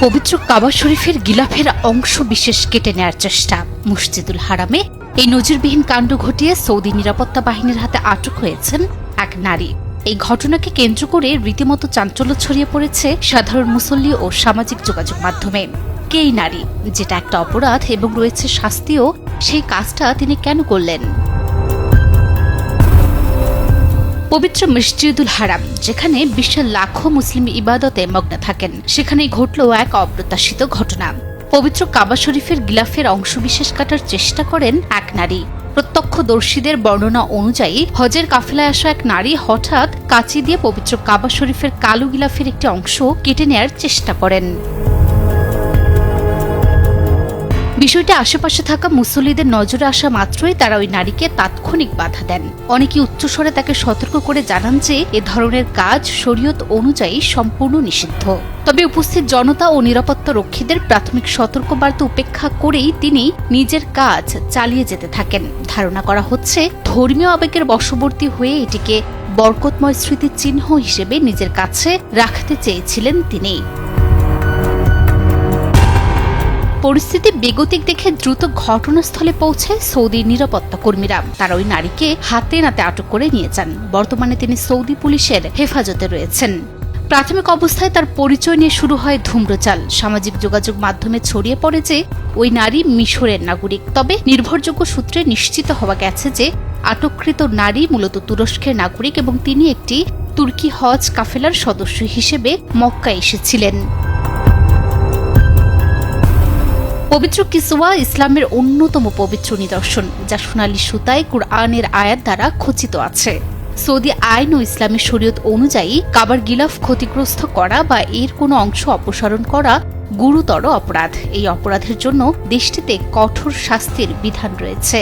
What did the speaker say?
পবিত্র কাবা শরীফের গিলাফের অংশ বিশেষ কেটে নেয়ার চেষ্টা। মসজিদুল হারামে এই নজিরবিহীন কাণ্ড ঘটিয়ে সৌদি নিরাপত্তা বাহিনীর হাতে আটক হয়েছেন এক নারী। এই ঘটনাকে কেন্দ্র করে রীতিমতো চাঞ্চল্য ছড়িয়ে পড়েছে সাধারণ মুসল্লি ও সামাজিক যোগাযোগ মাধ্যমে। কে এই নারী, যেটা একটা অপরাধ এবং রয়েছে শাস্তিও, সেই কাজটা তিনি কেন করলেন? পবিত্র মসজিদুল হারাম, যেখানে বিশ্বের লাখো মুসলিম ইবাদতে মগ্ন থাকেন, সেখানেই ঘটল এক অপ্রত্যাশিত ঘটনা। পবিত্র কাবা শরীফের গিলাফের অংশবিশেষ কাটার চেষ্টা করেন এক নারী। প্রত্যক্ষদর্শীদের বর্ণনা অনুযায়ী হজের কাফেলায় আসা এক নারী হঠাৎ কাঁচি দিয়ে পবিত্র কাবা শরীফের কালো গিলাফের একটি অংশ কেটে নেয়ার চেষ্টা করেন। বিষয়টি আশেপাশে থাকা মুসল্লিদের নজরে আসা মাত্রই তারা ওই নারীকে তাৎক্ষণিক বাধা দেন। অনেকে উচ্চস্বরে তাকে সতর্ক করে জানান যে এ ধরনের কাজ শরীয়ত অনুযায়ী সম্পূর্ণ নিষিদ্ধ। তবে উপস্থিত জনতা ও নিরাপত্তা রক্ষীদের প্রাথমিক সতর্কবার্তা উপেক্ষা করেই তিনি নিজের কাজ চালিয়ে যেতে থাকেন। ধারণা করা হচ্ছে ধর্মীয় আবেগের বশবর্তী হয়ে এটিকে বরকতময় স্মৃতির চিহ্ন হিসেবে নিজের কাছে রাখতে চেয়েছিলেন তিনি। পরিস্থিতি বেগতিক দেখে দ্রুত ঘটনাস্থলে পৌঁছায় সৌদি নিরাপত্তা কর্মীরা। তারা ওই নারীকে হাতে নাতে আটক করে নিয়ে যান। বর্তমানে তিনি সৌদি পুলিশের হেফাজতে রয়েছেন। প্রাথমিক অবস্থায় তার পরিচয় নিয়ে শুরু হয় ধূম্রচাল। সামাজিক যোগাযোগ মাধ্যমে ছড়িয়ে পড়ে যে ওই নারী মিশরের নাগরিক। তবে নির্ভরযোগ্য সূত্রে নিশ্চিত হওয়া গেছে যে আটককৃত নারী মূলত তুরস্কের নাগরিক এবং তিনি একটি তুর্কি হজ কাফেলার সদস্য হিসেবে মক্কায় এসেছিলেন। পবিত্র কিসওয়া ইসলামের অন্যতম পবিত্র নিদর্শন, যা সোনালী সুতায় কুরআনের আয়াত দ্বারা খচিত আছে। সৌদি আইন ও ইসলামী শরীয়ত অনুযায়ী কাবার গিলাফ ক্ষতিগ্রস্ত করা বা এর কোনো অংশ অপসারণ করা গুরুতর অপরাধ। এই অপরাধের জন্য দেশটিতে কঠোর শাস্তির বিধান রয়েছে।